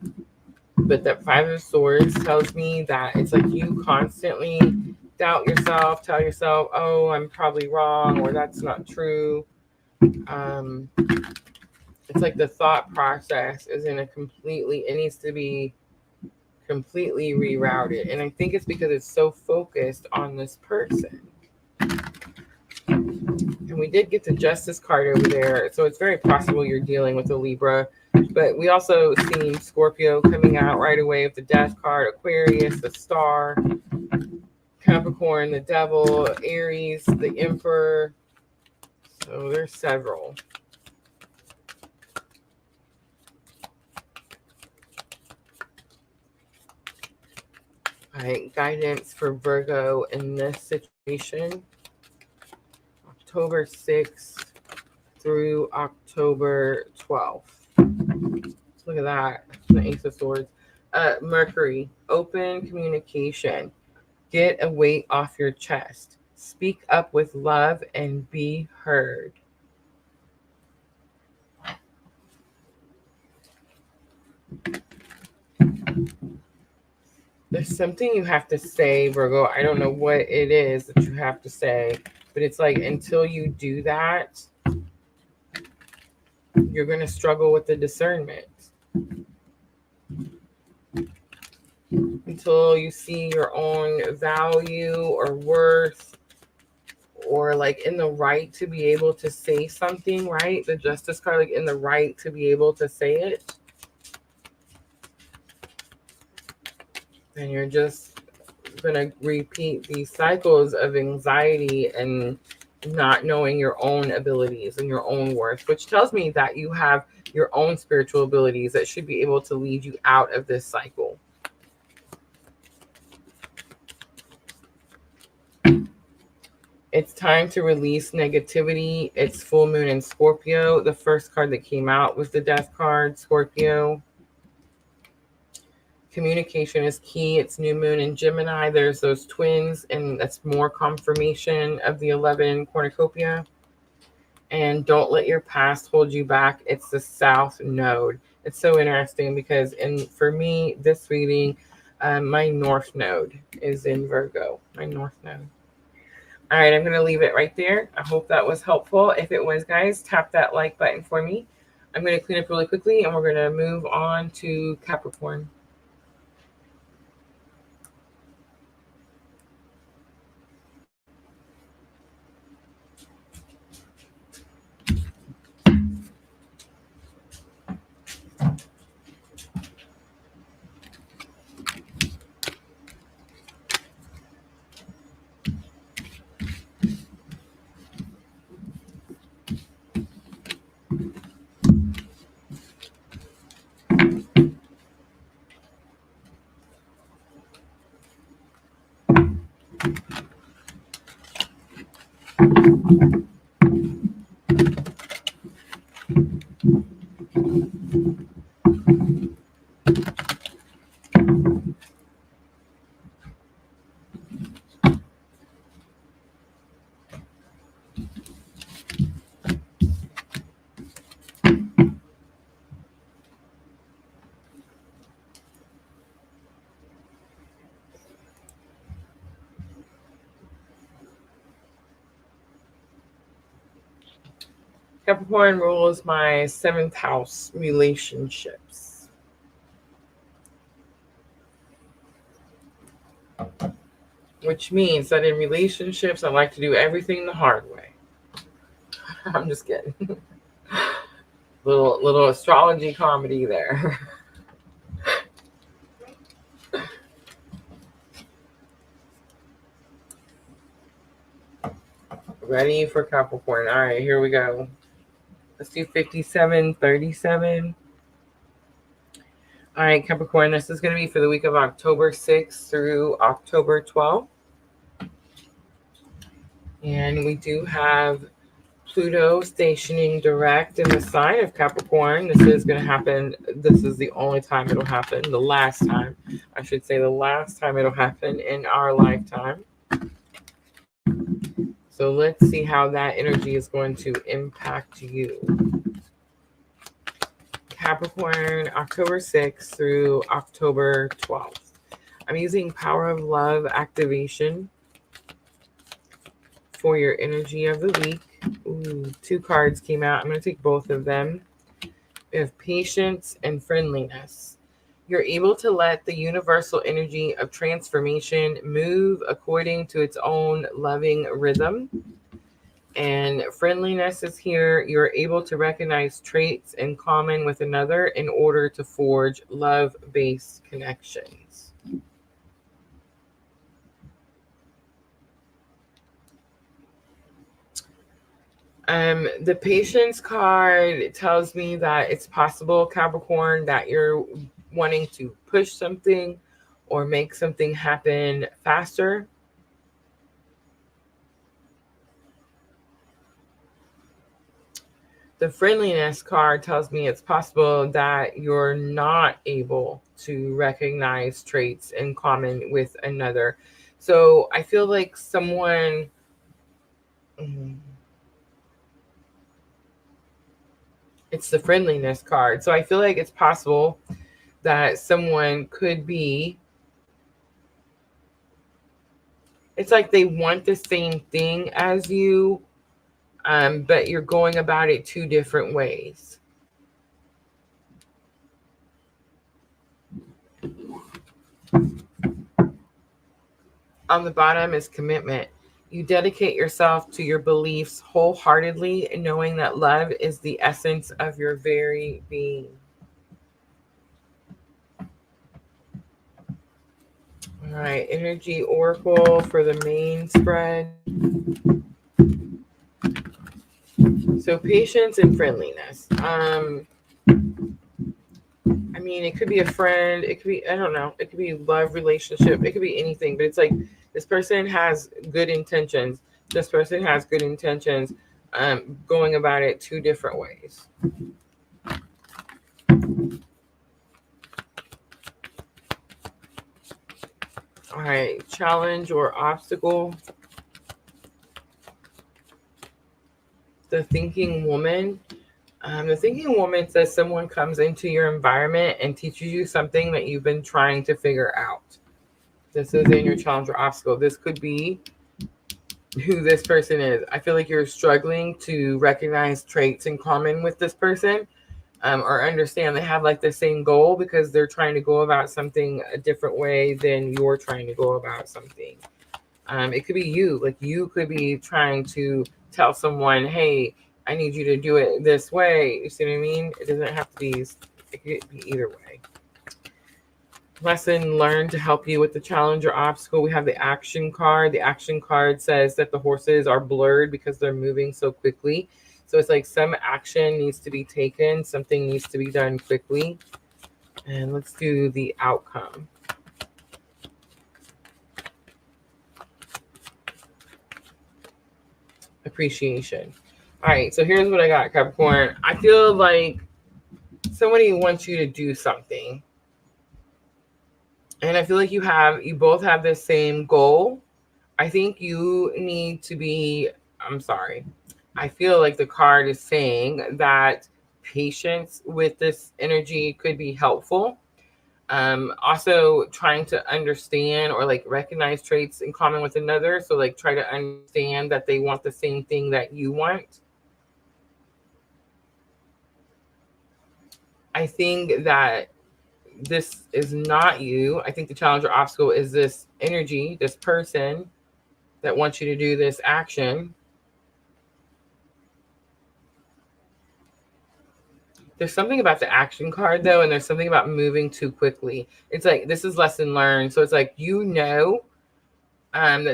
But that Five of Swords tells me that it's like you constantly doubt yourself, tell yourself, oh, I'm probably wrong, or that's not true. It's like the thought process is in a completely, it needs to be completely rerouted. And I think it's because it's so focused on this person. And we did get the Justice card over there. So it's very possible you're dealing with a Libra. But we also seen Scorpio coming out right away with the Death card, Aquarius, the Star, Capricorn, the Devil, Aries, the Emperor. So there's several. All right, guidance for Virgo in this situation. October 6th through October 12th. Look at that. The Ace of Swords. Mercury, open communication. Get a weight off your chest. Speak up with love and be heard. There's something you have to say, Virgo. I don't know what it is that you have to say, but it's like until you do that, you're going to struggle with the discernment. Until you see your own value or worth or like in the right to be able to say something, right? The Justice card, like in the right to be able to say it. And you're just going to repeat these cycles of anxiety and not knowing your own abilities and your own worth, which tells me that you have your own spiritual abilities that should be able to lead you out of this cycle. It's time to release negativity. It's full moon in Scorpio. The first card that came out was the Death card, Scorpio. Communication is key. It's new moon in Gemini. There's those twins, and that's more confirmation of the 11 cornucopia. And don't let your past hold you back. It's the South Node. It's so interesting because for me, this reading, my North Node is in Virgo. My North Node. All right, I'm going to leave it right there. I hope that was helpful. If it was, guys, tap that like button for me. I'm going to clean up really quickly, and we're going to move on to Capricorn. Capricorn rules my 7th house, relationships. Which means that in relationships, I like to do everything the hard way. I'm just kidding. little astrology comedy there. Ready for Capricorn. All right, here we go. Let's do 5737. All right, Capricorn, this is going to be for the week of October 6th through October 12th. And we do have Pluto stationing direct in the sign of Capricorn. This is going to happen. This is the only time it'll happen. The last time, I should say, the last time it'll happen in our lifetime. So let's see how that energy is going to impact you. Capricorn, October 6th through October 12th. I'm using Power of Love activation for your energy of the week. Ooh, 2 cards came out. I'm going to take both of them. We have patience and friendliness. You're able to let the universal energy of transformation move according to its own loving rhythm. And friendliness is here. You're able to recognize traits in common with another in order to forge love-based connections. The patience card tells me that it's possible, Capricorn, that you're wanting to push something or make something happen faster. The friendliness card tells me it's possible that you're not able to recognize traits in common with another. So I feel like someone... It's the friendliness card. So I feel like it's possible that someone could be... It's like they want the same thing as you, but you're going about it 2 different ways. On the bottom is commitment. You dedicate yourself to your beliefs wholeheartedly, knowing that love is the essence of your very being. All right, energy oracle for the main spread. So patience and friendliness. I mean, it could be a friend. It could be, I don't know. It could be love relationship. It could be anything. But it's like this person has good intentions. This person has good intentions, going about it 2 different ways. All right, challenge or obstacle. The thinking woman. The thinking woman says someone comes into your environment and teaches you something that you've been trying to figure out. This is in your challenge or obstacle. This could be who this person is. I feel like you're struggling to recognize traits in common with this person, or understand they have like the same goal because they're trying to go about something a different way than you're trying to go about something. It could be you. Like you could be trying to tell someone, hey, I need you to do it this way. You see what I mean? It doesn't have to be, it could be either way. Lesson learned to help you with the challenge or obstacle. We have the action card. The action card says that the horses are blurred because they're moving so quickly. So it's like some action needs to be taken. Something needs to be done quickly. And let's do the outcome. Appreciation. All right, so here's what I got, Capricorn. I feel like somebody wants you to do something. And I feel like you both have the same goal. I think you need to be, I feel like the card is saying that patience with this energy could be helpful. Also trying to understand or like recognize traits in common with another. So like try to understand that they want the same thing that you want. I think that this is not you. I think the challenge or obstacle is this energy, this person that wants you to do this action. There's something about the action card though, and there's something about moving too quickly. It's like this is lesson learned. So it's like that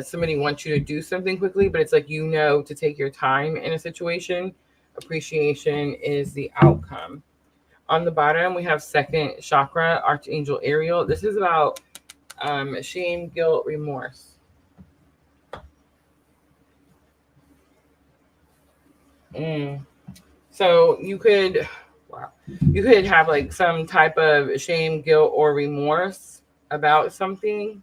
somebody wants you to do something quickly, but it's like to take your time in a situation. Appreciation is the outcome. On the bottom, we have second chakra, Archangel Ariel. This is about shame, guilt, remorse. So you could, wow, you could have like some type of shame, guilt, or remorse about something.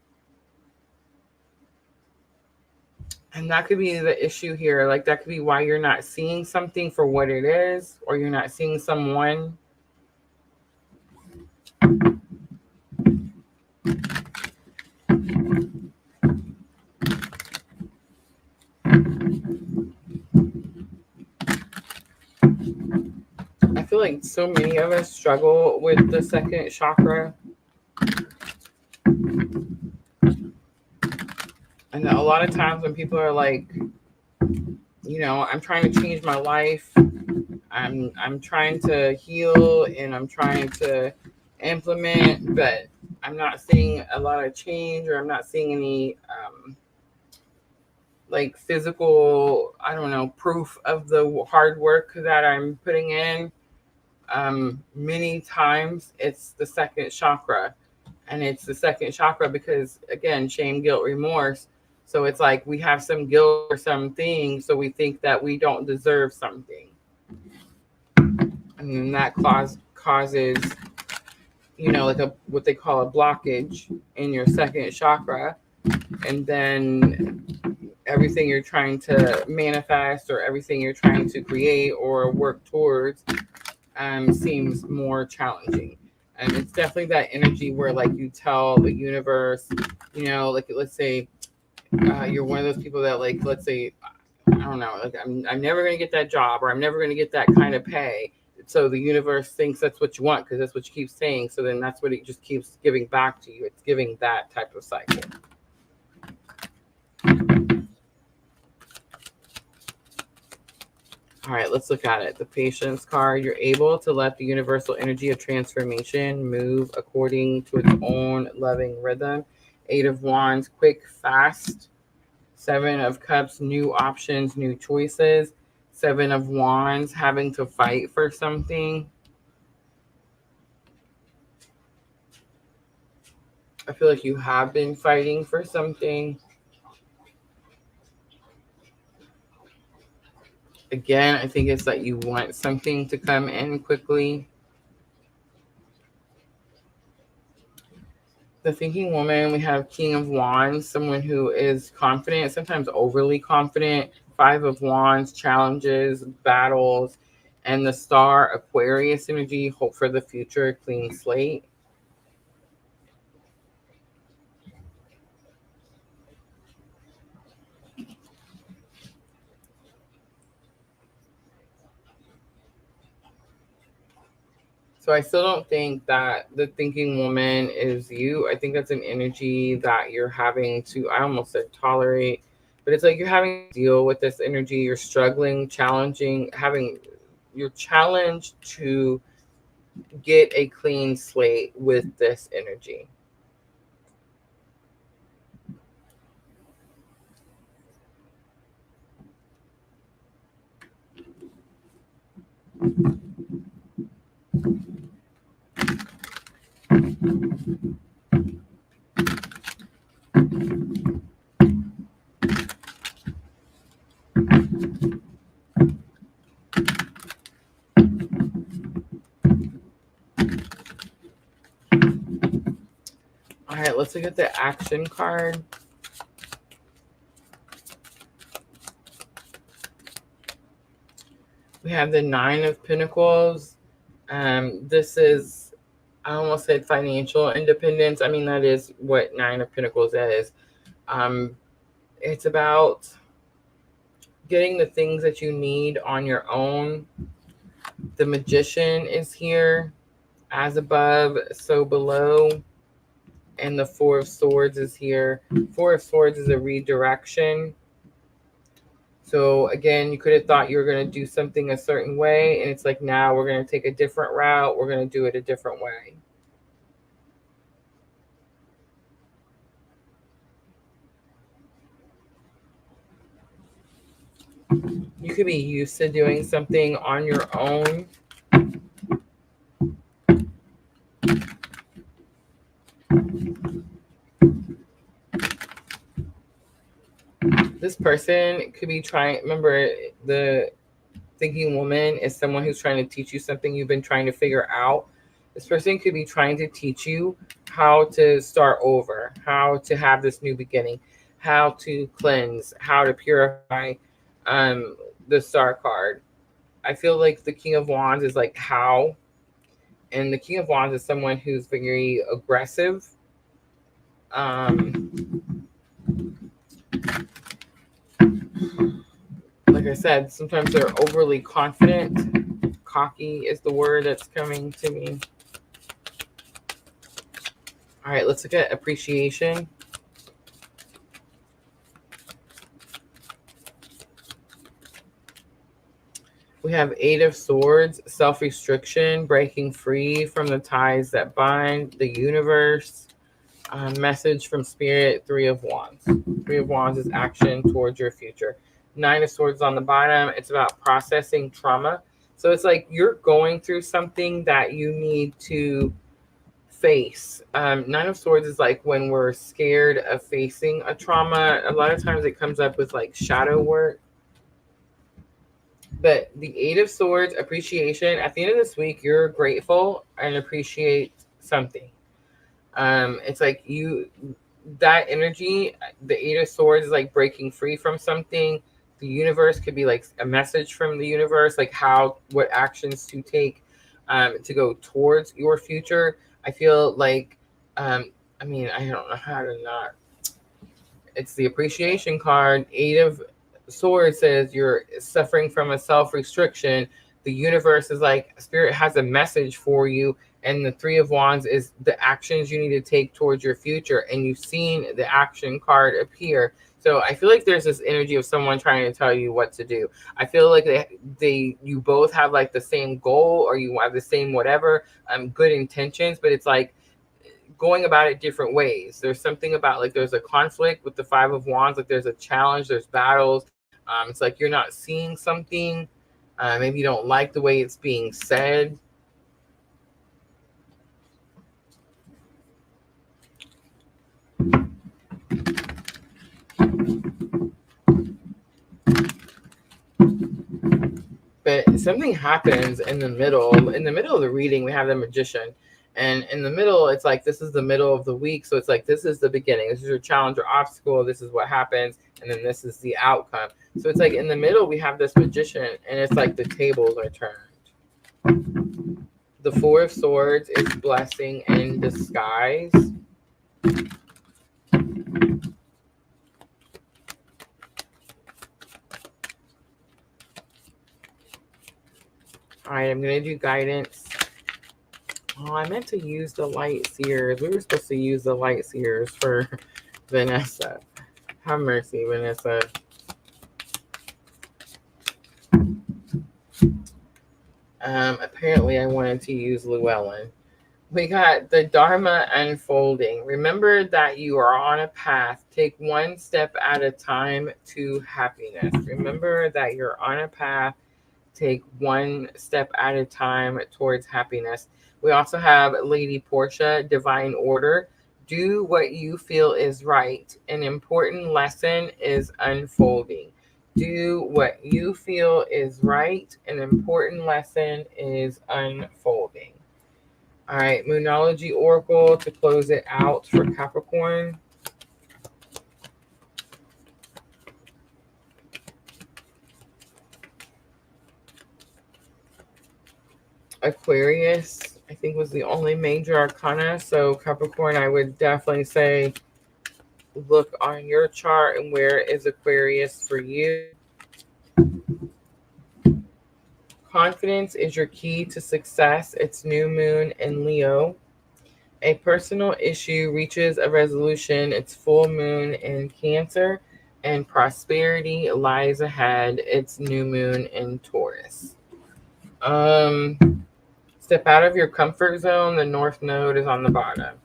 And that could be the issue here. Like that could be why you're not seeing something for what it is, or you're not seeing someone. I feel like so many of us struggle with the second chakra. And a lot of times when people are like, I'm trying to change my life. I'm trying to heal and I'm trying to implement, but I'm not seeing a lot of change, or I'm not seeing any like physical, I don't know, proof of the hard work that I'm putting in. Many times it's the second chakra, and it's the second chakra because, again, shame, guilt, remorse. So it's like we have some guilt or something, so we think that we don't deserve something, and then that causes like what they call a blockage in your second chakra, and then everything you're trying to manifest or everything you're trying to create or work towards seems more challenging. And it's definitely that energy where like you tell the universe, like let's say you're one of those people that, like, let's say, I don't know, like I'm never going to get that job, or I'm never going to get that kind of pay. So the universe thinks that's what you want because that's what you keep saying. So then that's what it just keeps giving back to you. It's giving that type of cycle. All right, let's look at it. The Patience card. You're able to let the universal energy of transformation move according to its own loving rhythm. 8 of Wands, quick, fast. 7 of Cups, new options, new choices. 7 of Wands, having to fight for something. I feel like you have been fighting for something. Again, I think it's that you want something to come in quickly. The Thinking Woman, we have King of Wands, someone who is confident, sometimes overly confident. 5 of Wands, challenges, battles. And the Star, Aquarius energy, hope for the future, clean slate. So I still don't think that the Thinking Woman is you. I think that's an energy that you're having to, I almost said tolerate, but it's like you're having to deal with this energy. You're struggling, challenging, you're challenged to get a clean slate with this energy. All right, let's look at the action card. We have the 9 of Pentacles. This is, I almost said financial independence. I mean, that is what 9 of Pentacles is. It's about getting the things that you need on your own. The Magician is here. As above, so below. And the 4 of Swords is here. 4 of Swords is a redirection. So again, you could have thought you were going to do something a certain way, and it's like, now we're going to take a different route. We're going to do it a different way. You could be used to doing something on your own. This person could be trying, remember, the thinking woman is someone who's trying to teach you something you've been trying to figure out. This person could be trying to teach you how to start over, how to have this new beginning, how to cleanse, how to purify. The Star card. I feel like the King of Wands is like how, and the King of Wands is someone who's very aggressive. Like I said, sometimes they're overly confident. Cocky is the word that's coming to me. All right, let's look at appreciation. We have Eight of Swords, self-restriction, breaking free from the ties that bind, the universe. Message from Spirit, Three of Wands. Three of Wands is action towards your future. Nine of Swords on the bottom. It's about processing trauma. So it's like you're going through something that you need to face. Nine of Swords is like when we're scared of facing a trauma. A lot of times it comes up with like shadow work. But the Eight of Swords, appreciation. At the end of this week, you're grateful and appreciate something. It's like that energy, the Eight of Swords is like breaking free from something. The universe could be like a message from the universe, like what actions to take to go towards your future. I feel like, I don't know how to not. It's the appreciation card. Eight of Swords says you're suffering from a self-restriction. The universe is like, Spirit has a message for you. And the Three of Wands is the actions you need to take towards your future. And you've seen the action card appear. So I feel like there's this energy of someone trying to tell you what to do. I feel like you both have like the same goal, or you have the same whatever, good intentions, but it's like going about it different ways. There's something about like there's a conflict with the Five of Wands, like there's a challenge, there's battles. It's like you're not seeing something. Maybe you don't like the way it's being said. But something happens in the middle. In the middle of the reading, we have the Magician. And in the middle, it's like this is the middle of the week. So it's like this is the beginning. This is your challenge or obstacle. This is what happens. And then this is the outcome. So it's like in the middle, we have this Magician. And it's like the tables are turned. The Four of Swords is blessing in disguise. All right, I'm going to do guidance. Oh, I meant to use the light seers. We were supposed to use the light seers for Vanessa. Have mercy, Vanessa. Apparently, I wanted to use Llewellyn. We got the Dharma unfolding. Remember that you are on a path. Take one step at a time to happiness. Remember that you're on a path. Take one step at a time towards happiness. We also have Lady Portia, divine order. Do what you feel is right. An important lesson is unfolding. Do what you feel is right. An important lesson is unfolding. All right, Moonology Oracle to close it out for Capricorn. Aquarius, I think, was the only major arcana. So Capricorn, I would definitely say look on your chart and where is Aquarius for you. Confidence is your key to success. It's new moon in Leo. A personal issue reaches a resolution. It's full moon in Cancer. And prosperity lies ahead. It's new moon in Taurus. Step out of your comfort zone. The North Node is on the bottom.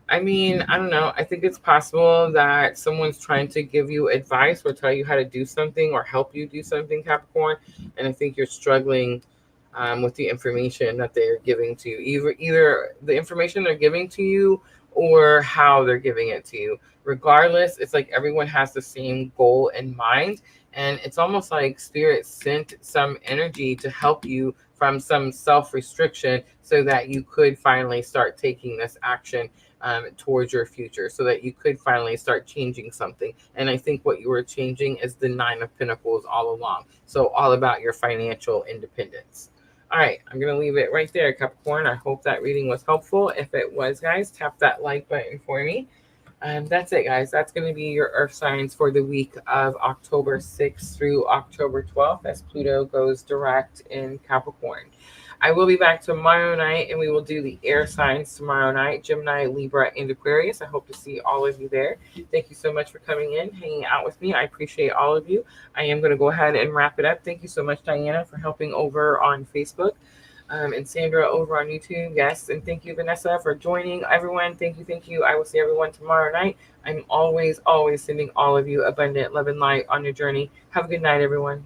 I mean, I don't know. I think it's possible that someone's trying to give you advice or tell you how to do something or help you do something, Capricorn. And I think you're struggling with the information that they're giving to you. Either the information they're giving to you or how they're giving it to you. regardless, it's like everyone has the same goal in mind. And it's almost like spirit sent some energy to help you from some self-restriction so that you could finally start taking this action towards your future, so that you could finally start changing something. And I think what you were changing is the Nine of Pentacles all along. So all about your financial independence. All right, I'm going to leave it right there, Capricorn. I hope that reading was helpful. If it was, guys, tap that like button for me. That's it, guys. That's going to be your earth signs for the week of October 6th through October 12th as Pluto goes direct in Capricorn. I will be back tomorrow night, and we will do the air signs tomorrow night: Gemini, Libra, and Aquarius. I hope to see all of you there. Thank you so much for coming in, hanging out with me. I appreciate all of you. I am going to go ahead and wrap it up. Thank you so much, Diana, for helping over on Facebook. And Sandra over on YouTube. Yes. And thank you, Vanessa, for joining. Everyone, thank you. Thank you. I will see everyone tomorrow night. I'm always sending all of you abundant love and light on your journey. Have a good night, everyone.